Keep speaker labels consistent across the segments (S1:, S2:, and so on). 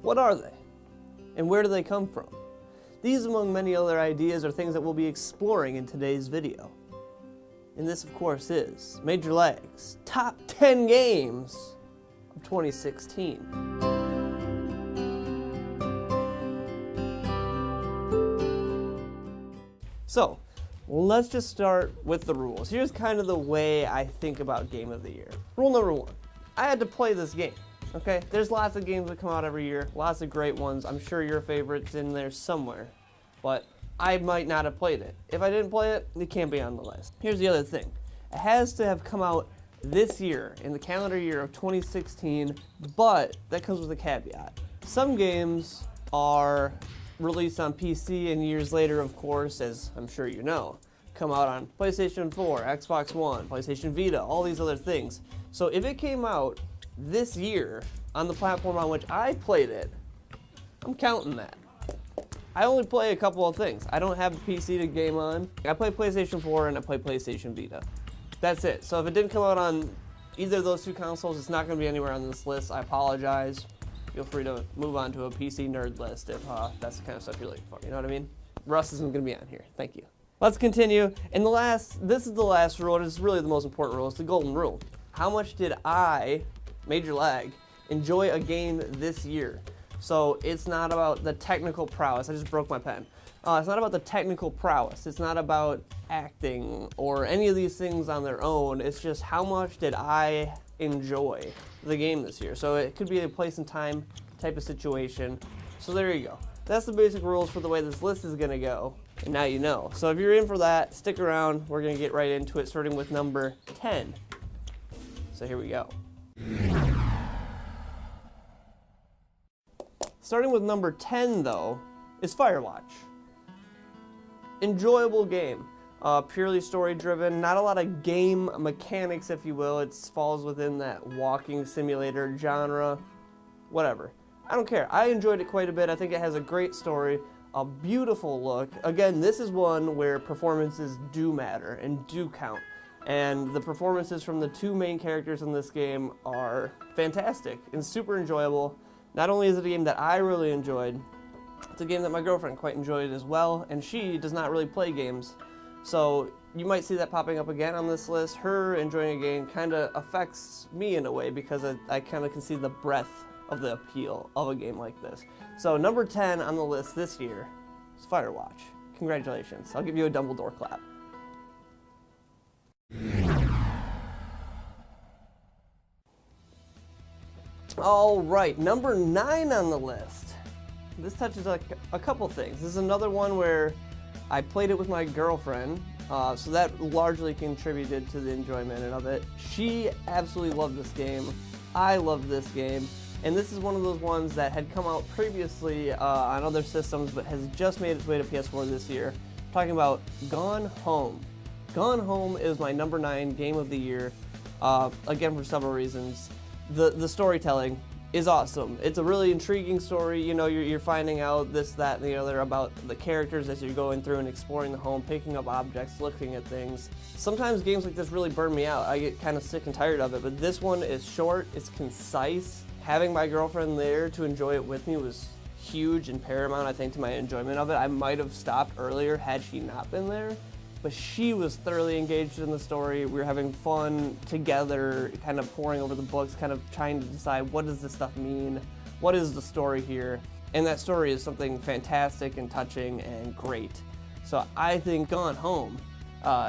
S1: What are they? And where do they come from? These, among many other ideas, are things that we'll be exploring in today's video. And this, of course, is Major Lag's Top 10 Games of 2016. So, let's just start with the rules. Here's kind of the way I think about Game of the Year. Rule number one, I had to play this game. Okay, there's lots of games that come out every year, lots of great ones. I'm sure your favorite's in there somewhere, but I might not have played it. If I didn't play it, it can't be on the list. Here's the other thing. It has to have come out this year, in the calendar year of 2016, but that comes with a caveat. Some games are released on PC and years later, of course, as I'm sure you know, come out on PlayStation 4, Xbox One, PlayStation Vita, all these other things. So if it came out this year on the platform on which I played it, I'm counting that. I only play a couple of things. I don't have a PC to game on. I play PlayStation 4 and I play PlayStation Vita. That's it. So if it didn't come out on either of those two consoles, it's not going to be anywhere on this list. I apologize. Feel free to move on to a PC nerd list if that's the kind of stuff you're looking for. You know what I mean? Russ isn't going to be on here. Thank you. Let's continue. And this is the last rule. It's really the most important rule. It's the golden rule. How much did I, Major Lag, enjoy a game this year? So it's not about the technical prowess. I just broke my pen. It's not about the technical prowess. It's not about acting or any of these things on their own. It's just how much did I enjoy the game this year. So it could be a place and time type of situation. So there you go. That's the basic rules for the way this list is going to go. And now you know. So if you're in for that, stick around. We're going to get right into it, starting with number 10. So here we go. Starting with number 10, though, is Firewatch. Enjoyable game. Purely story-driven, not a lot of game mechanics, if you will. It falls within that walking simulator genre, whatever. I don't care. I enjoyed it quite a bit. I think it has a great story, a beautiful look. Again, this is one where performances do matter and do count. And the performances from the two main characters in this game are fantastic and super enjoyable. Not only is it a game that I really enjoyed, it's a game that my girlfriend quite enjoyed as well, and she does not really play games. So you might see that popping up again on this list. Her enjoying a game kind of affects me in a way because I kind of can see the breadth of the appeal of a game like this. So number 10 on the list this year is Firewatch. Congratulations. I'll give you a Dumbledore clap. All right, number 9 on the list. This touches a couple things. This is another one where I played it with my girlfriend, so that largely contributed to the enjoyment of it. She absolutely loved this game. I loved this game. And this is one of those ones that had come out previously on other systems, but has just made its way to PS4 this year. I'm talking about Gone Home. Gone Home is my number 9 game of the year, again for several reasons. The storytelling is awesome. It's a really intriguing story. You know, you're finding out this, that, and the other about the characters as you're going through and exploring the home, picking up objects, looking at things. Sometimes games like this really burn me out. I get kind of sick and tired of it, but this one is short, it's concise. Having my girlfriend there to enjoy it with me was huge and paramount, I think, to my enjoyment of it. I might have stopped earlier had she not been there. But she was thoroughly engaged in the story. We were having fun together, kind of poring over the books, kind of trying to decide what does this stuff mean, what is the story here, and that story is something fantastic and touching and great. So I think Gone Home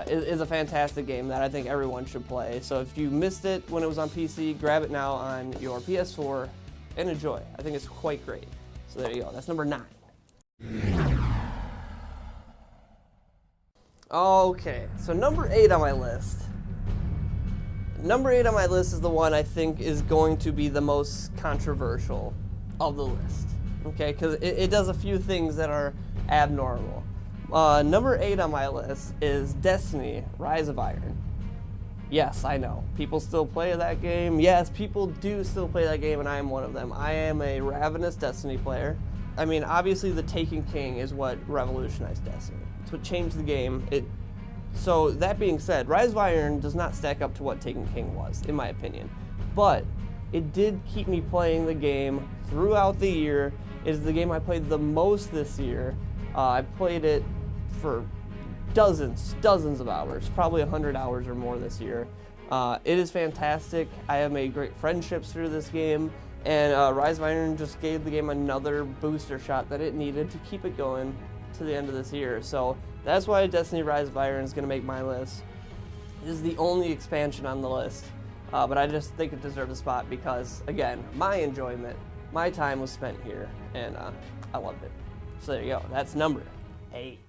S1: is a fantastic game that I think everyone should play. So if you missed it when it was on PC, grab it now on your PS4 and enjoy. I think it's quite great. So there you go. That's number 9. Okay, so number 8 on my list. Number 8 on my list is the one I think is going to be the most controversial of the list. Okay, because it does a few things that are abnormal. Number 8 on my list is Destiny: Rise of Iron. Yes, I know. People still play that game. Yes, people do still play that game, and I am one of them. I am a ravenous Destiny player. I mean, obviously the Taken King is what revolutionized Destiny. It's what changed the game. So that being said, Rise of Iron does not stack up to what Taken King was, in my opinion. But it did keep me playing the game throughout the year. It is the game I played the most this year. I played it for dozens of hours, probably 100 hours or more this year. It is fantastic. I have made great friendships through this game, and Rise of Iron just gave the game another booster shot that it needed to keep it going to the end of this year. So that's why Destiny Rise of Iron is going to make my list. It is the only expansion on the list, but I just think it deserves a spot because, again, my enjoyment, my time was spent here, and I loved it. So there you go. That's number 8.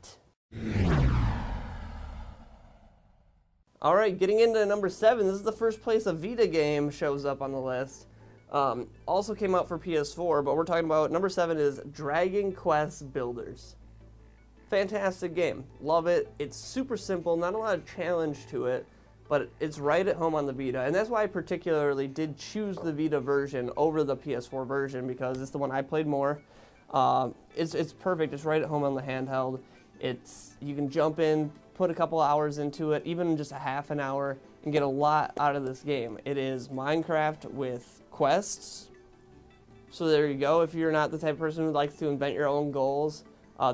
S1: All right, getting into number 7. This is the first place a Vita game shows up on the list. Also came out for PS4, but we're talking about number 7 is Dragon Quest Builders. Fantastic game. Love it. It's super simple, not a lot of challenge to it, but it's right at home on the Vita. And that's why I particularly did choose the Vita version over the PS4 version, because it's the one I played more. It's perfect. It's right at home on the handheld. You can jump in, put a couple hours into it, even just a half an hour, and get a lot out of this game. It is Minecraft with quests. So there you go. If you're not the type of person who likes to invent your own goals,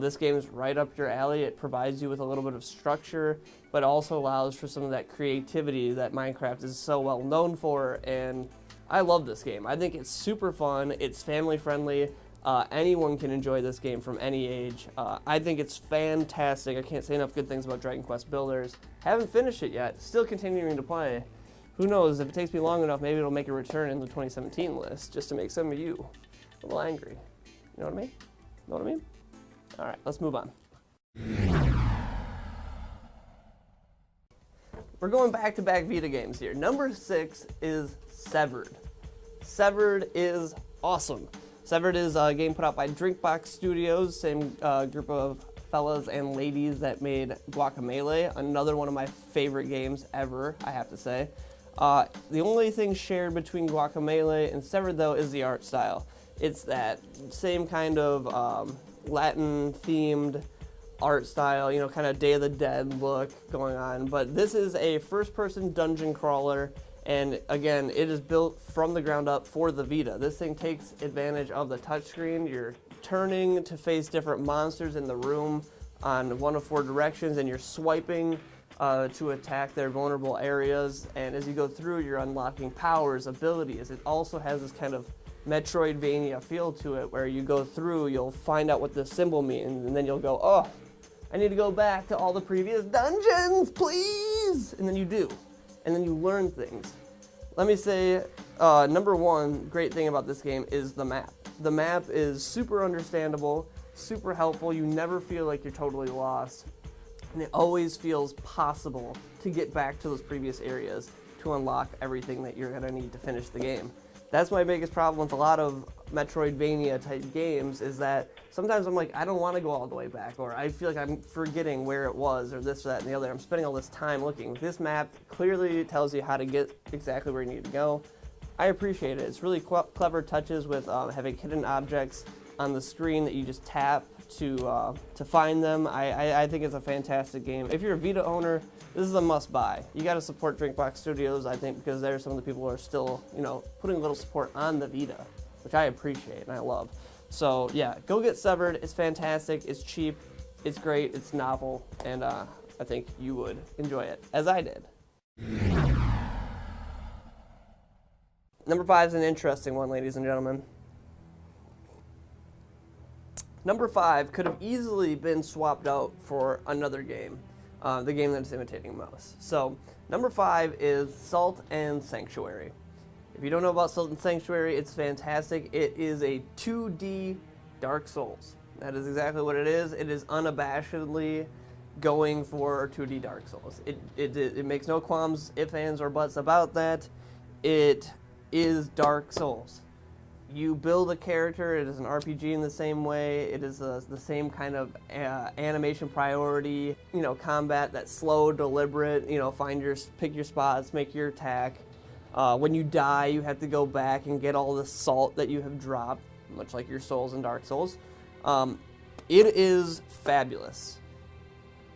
S1: this game is right up your alley. It provides you with a little bit of structure, but also allows for some of that creativity that Minecraft is so well known for, and I love this game. I think it's super fun. It's family friendly. Anyone can enjoy this game from any age. I think it's fantastic. I can't say enough good things about Dragon Quest Builders. Haven't finished it yet. Still continuing to play. Who knows, if it takes me long enough, maybe it'll make a return in the 2017 list, just to make some of you a little angry. You know what I mean? Know what I mean? All right, let's move on. We're going back-to-back Vita games here. Number 6 is Severed. Severed is awesome. Severed is a game put out by Drinkbox Studios, same group of fellas and ladies that made Guacamelee, another one of my favorite games ever, I have to say. The only thing shared between Guacamelee and Severed, though, is the art style. It's that same kind of Latin-themed art style, you know, kind of Day of the Dead look going on. But this is a first-person dungeon crawler, and again, it is built from the ground up for the Vita. This thing takes advantage of the touchscreen. You're turning to face different monsters in the room on one of 4 directions, and you're swiping to attack their vulnerable areas. And as you go through, you're unlocking powers, abilities. It also has this kind of Metroidvania feel to it, where you go through, you'll find out what this symbol means, and then you'll go, oh, I need to go back to all the previous dungeons, please! And then you do. And then you learn things. Let me say, number 1 great thing about this game is the map. The map is super understandable, super helpful. You never feel like you're totally lost. And it always feels possible to get back to those previous areas to unlock everything that you're gonna need to finish the game. That's my biggest problem with a lot of Metroidvania type games, is that sometimes I'm like, I don't want to go all the way back, or I feel like I'm forgetting where it was, or this, that, and the other. I'm spending all this time looking. This map clearly tells you how to get exactly where you need to go. I appreciate it. It's really clever touches with having hidden objects on the screen that you just tap to find them. I think it's a fantastic game. If you're a Vita owner, this is a must-buy. You got to support Drinkbox Studios, I think, because they're some of the people who are still, you know, putting a little support on the Vita, which I appreciate and I love. So yeah, go get Severed. It's fantastic. It's cheap. It's great. It's novel, and I think you would enjoy it, as I did. Number 5 is an interesting one, ladies and gentlemen. Number 5 could have easily been swapped out for another game, the game that it's imitating most. So, number 5 is Salt and Sanctuary. If you don't know about Salt and Sanctuary, it's fantastic. It is a 2D Dark Souls. That is exactly what it is. It is unabashedly going for 2D Dark Souls. It makes no qualms, ifs, ands, or buts about that. It is Dark Souls. You build a character. It is an RPG in the same way. It is the same kind of animation priority, you know, combat that's slow, deliberate, you know, pick your spots, make your attack. When you die, you have to go back and get all the salt that you have dropped, much like your souls in Dark Souls. It is fabulous.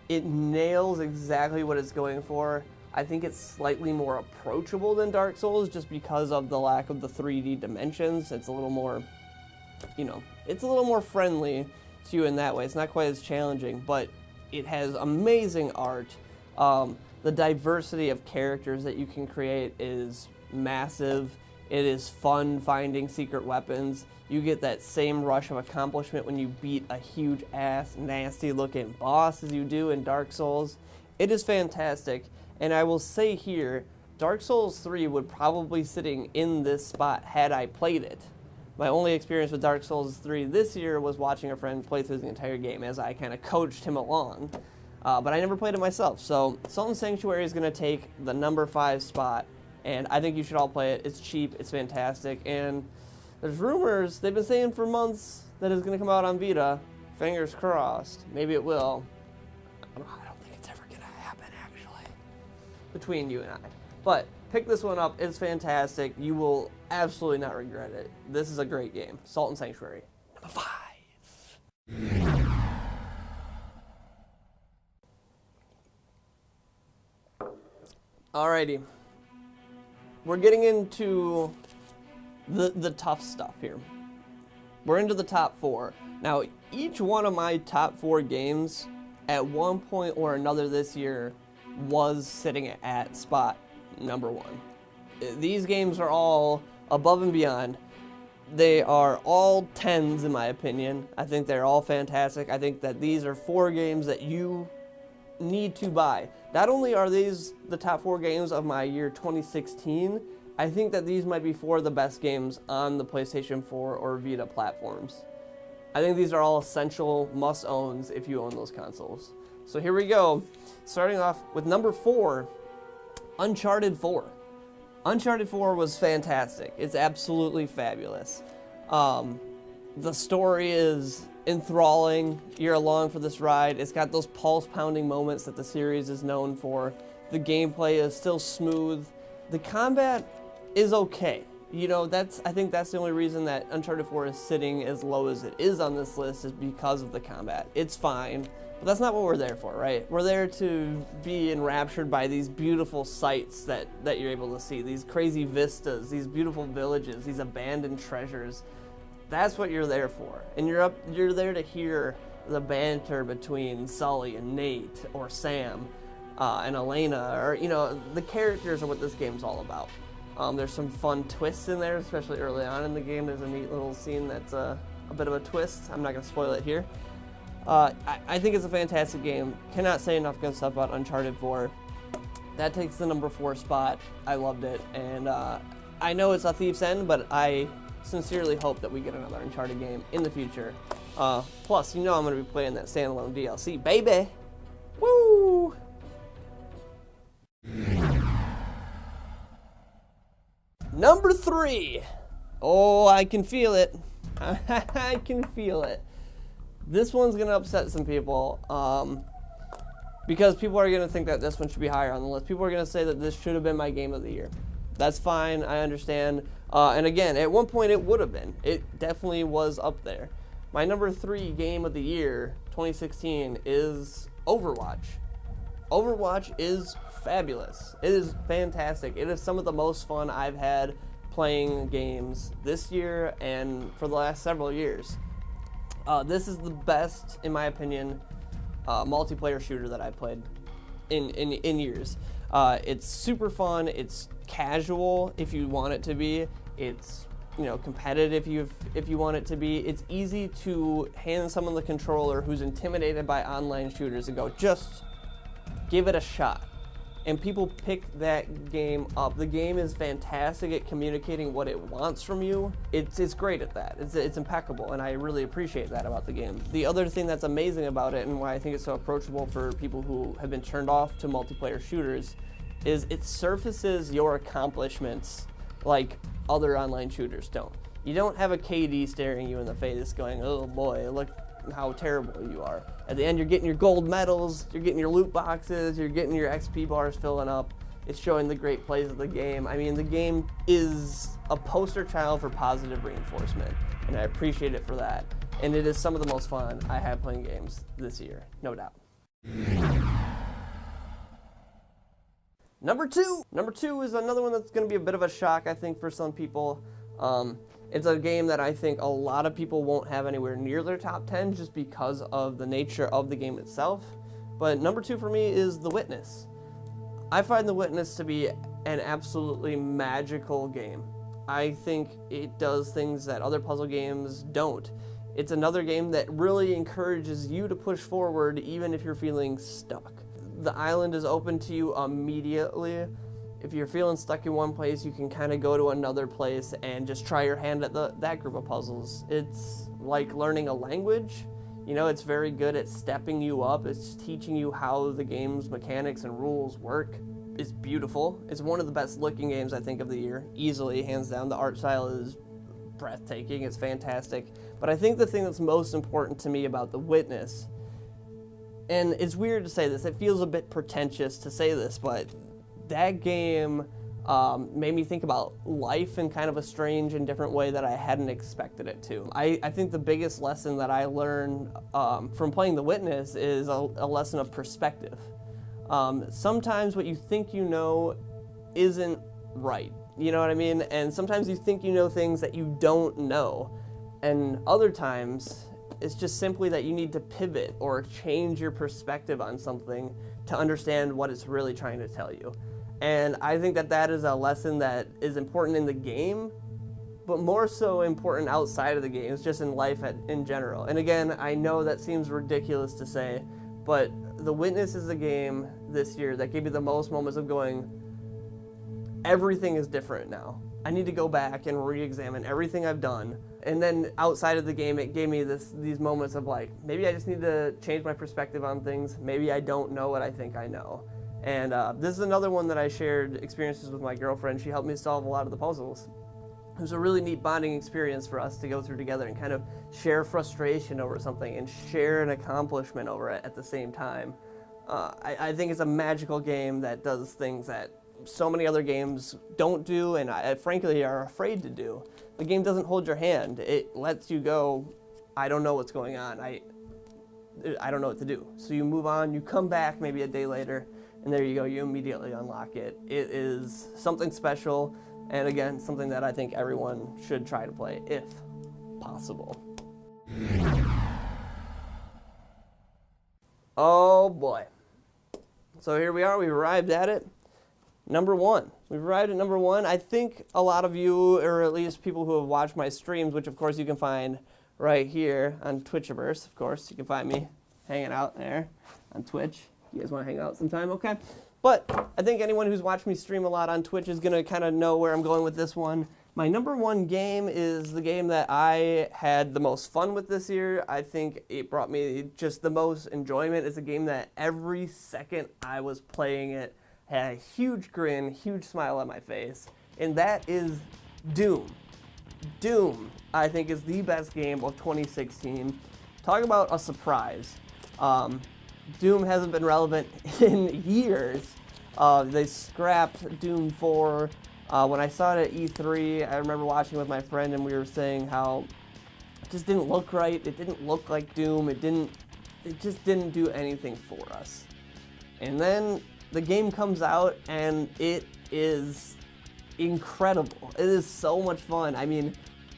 S1: It nails exactly what it's going for. I think it's slightly more approachable than Dark Souls just because of the lack of the 3D dimensions. It's a little more, it's a little more friendly to you in that way. It's not quite as challenging, but it has amazing art. The diversity of characters that you can create is massive. It is fun finding secret weapons. You get that same rush of accomplishment when you beat a huge ass, nasty looking boss as you do in Dark Souls. It is fantastic. And I will say here, Dark Souls 3 would probably sitting in this spot had I played it. My only experience with Dark Souls 3 this year was watching a friend play through the entire game as I kind of coached him along. But I never played it myself. So Salt and Sanctuary is going to take the number 5 spot, and I think you should all play it. It's cheap, it's fantastic, and there's rumors, they've been saying for months, that it's going to come out on Vita. Fingers crossed. Maybe it will. I don't think it's ever going to happen, actually, between you and I. But pick this one up. It's fantastic. You will absolutely not regret it. This is a great game. Salt and Sanctuary. Number 5. Alrighty. We're getting into the tough stuff here. We're into the top 4. Now, each one of my top 4 games at one point or another this year was sitting at spot number 1. These games are all above and beyond. They are all 10s in my opinion. I think they're all fantastic. I think that these are 4 games that you need to buy. Not only are these the top 4 games of my year 2016, I think that these might be 4 of the best games on the PlayStation 4 or Vita platforms. I think these are all essential must-owns if you own those consoles. So here we go. Starting off with number 4, Uncharted 4. Uncharted 4 was fantastic. It's absolutely fabulous. The story is enthralling. You're along for this ride. It's got those pulse-pounding moments that the series is known for. The gameplay is still smooth. The combat is okay. I think that's the only reason that Uncharted 4 is sitting as low as it is on this list is because of the combat. It's fine, but that's not what we're there for, right? We're there to be enraptured by these beautiful sights that you're able to see, these crazy vistas, these beautiful villages, these abandoned treasures. That's what you're there for. And you're there to hear the banter between Sully and Nate, or Sam and Elena, or the characters are what this game's all about. There's some fun twists in there, especially early on in the game. There's a neat little scene that's a bit of a twist. I'm not going to spoil it here. I think it's a fantastic game. Cannot say enough good stuff about Uncharted 4. That takes the number 4 spot. I loved it. And I know it's a thief's end, but I sincerely hope that we get another Uncharted game in the future. Plus, I'm going to be playing that standalone DLC, baby! Woo! Number 3. Oh, I can feel it. I can feel it. This one's going to upset some people because people are going to think that this one should be higher on the list. People are going to say that this should have been my game of the year. That's fine. I understand. And again, at one point it would have been. It definitely was up there. My number 3 game of the year, 2016, is Overwatch. Overwatch is fabulous. It is fantastic. It is some of the most fun I've had playing games this year and for the last several years. This is the best, in my opinion, multiplayer shooter that I've played in years. It's super fun. It's casual if you want it to be. It's competitive if you want it to be. It's easy to hand someone the controller who's intimidated by online shooters and go, just give it a shot. And people pick that game up. The game is fantastic at communicating what it wants from you. It's great at that. It's impeccable, and I really appreciate that about the game. The other thing that's amazing about it, and why I think it's so approachable for people who have been turned off to multiplayer shooters, is it surfaces your accomplishments like other online shooters don't. You don't have a KD staring you in the face going, oh boy, look how terrible you are. At the end, you're getting your gold medals, you're getting your loot boxes, you're getting your XP bars filling up. It's showing the great plays of the game. I mean, the game is a poster child for positive reinforcement, and I appreciate it for that. And it is some of the most fun I have playing games this year, no doubt. Number two is another one that's going to be a bit of a shock, I think, for some people. It's a game that I think a lot of people won't have anywhere near their top 10 just because of the nature of the game itself. But number 2 for me is The Witness. I find The Witness to be an absolutely magical game. I think it does things that other puzzle games don't. It's another game that really encourages you to push forward even if you're feeling stuck. The island is open to you immediately. If you're feeling stuck in one place, you can kind of go to another place and just try your hand at that group of puzzles. It's like learning a language. You know, it's very good at stepping you up. It's teaching you how the game's mechanics and rules work. It's beautiful. It's one of the best looking games, I think, of the year. Easily, hands down. The art style is breathtaking. It's fantastic. But I think the thing that's most important to me about The Witness, and it's weird to say this, it feels a bit pretentious to say this, but that game made me think about life in kind of a strange and different way that I hadn't expected it to. I think the biggest lesson that I learned from playing The Witness is a lesson of perspective. Sometimes what you think you know isn't right, you know what I mean? And sometimes you think you know things that you don't know. And other times, it's just simply that you need to pivot or change your perspective on something to understand what it's really trying to tell you. And I think that is a lesson that is important in the game, but more so important outside of the game. It's just in life in general. And again, I know that seems ridiculous to say, but The Witness is a game this year that gave me the most moments of going, everything is different now. I need to go back and re-examine everything I've done. And then outside of the game, it gave me these moments of like, maybe I just need to change my perspective on things. Maybe I don't know what I think I know. And this is another one that I shared experiences with my girlfriend. She helped me solve a lot of the puzzles. It was a really neat bonding experience for us to go through together and kind of share frustration over something and share an accomplishment over it at the same time. I think it's a magical game that does things that so many other games don't do and frankly are afraid to do. The game doesn't hold your hand. It lets you go, I don't know what's going on. I don't know what to do. So you move on, you come back maybe a day later, and there you go, you immediately unlock it. It is something special, and again, something that I think everyone should try to play, if possible. Oh boy. So here we are, we've arrived at it. Number 1. We've arrived at number 1. I think a lot of you, or at least people who have watched my streams, which of course you can find right here on Twitchiverse, of course, you can find me hanging out there on Twitch. You guys want to hang out sometime? Okay. But I think anyone who's watched me stream a lot on Twitch is going to kind of know where I'm going with this one. My number 1 game is the game that I had the most fun with this year. I think it brought me just the most enjoyment. It's a game that every second I was playing it had a huge grin, huge smile on my face, and that is Doom. Doom, I think, is the best game of 2016. Talk about a surprise. Doom hasn't been relevant in years. They scrapped Doom 4. When I saw it at E3, I remember watching with my friend and we were saying how it just didn't look right. It didn't look like Doom. It just didn't do anything for us. And then the game comes out and it is incredible. It is so much fun. I mean,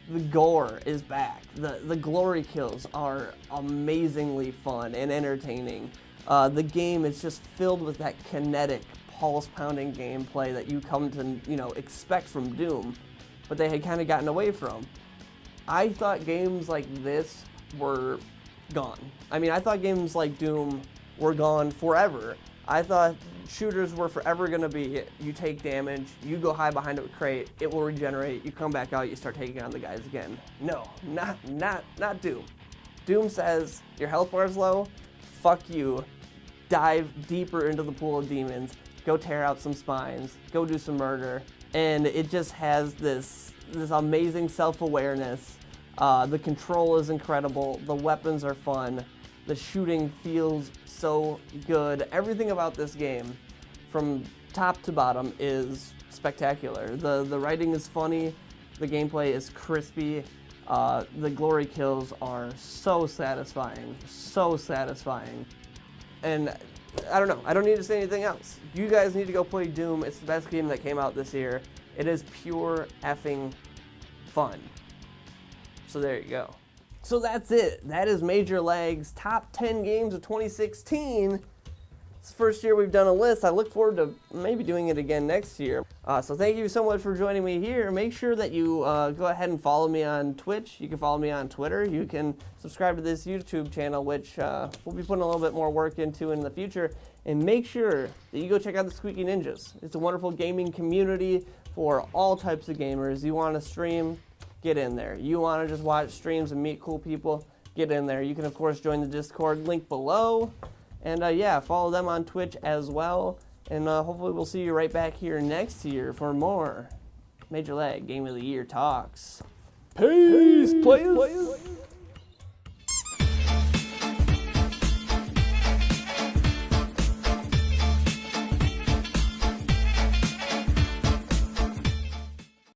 S1: the gore is back. The glory kills are amazingly fun and entertaining. The game is just filled with that kinetic, pulse-pounding gameplay that you come to, expect from Doom, but they had kind of gotten away from. I thought games like this were gone. I mean, I thought games like Doom were gone forever. I thought shooters were forever going to be, you take damage, you go hide behind a crate, it will regenerate, you come back out, you start taking on the guys again. No, not Doom. Doom says, your health bar is low, fuck you, dive deeper into the pool of demons, go tear out some spines, go do some murder, and it just has this amazing self-awareness. The control is incredible, the weapons are fun, the shooting feels so good. Everything about this game, from top to bottom, is spectacular. The writing is funny, the gameplay is crispy, the glory kills are so satisfying, and I don't know. I don't need to say anything else. You guys need to go play Doom. It's the best game that came out this year. It is pure effing fun. So there you go. So that's it. That is Major Lag's top 10 games of 2016. It's the first year we've done a list. I look forward to maybe doing it again next year. So thank you so much for joining me here. Make sure that you go ahead and follow me on Twitch. You can follow me on Twitter. You can subscribe to this YouTube channel, which we'll be putting a little bit more work into in the future. And make sure that you go check out the Squeaky Ninjas. It's a wonderful gaming community for all types of gamers. You want to stream? Get in there. You want to just watch streams and meet cool people? Get in there. You can, of course, join the Discord link below. And yeah, follow them on Twitch as well. And hopefully we'll see you right back here next year for more Major Lag Game of the Year talks. Peace, players.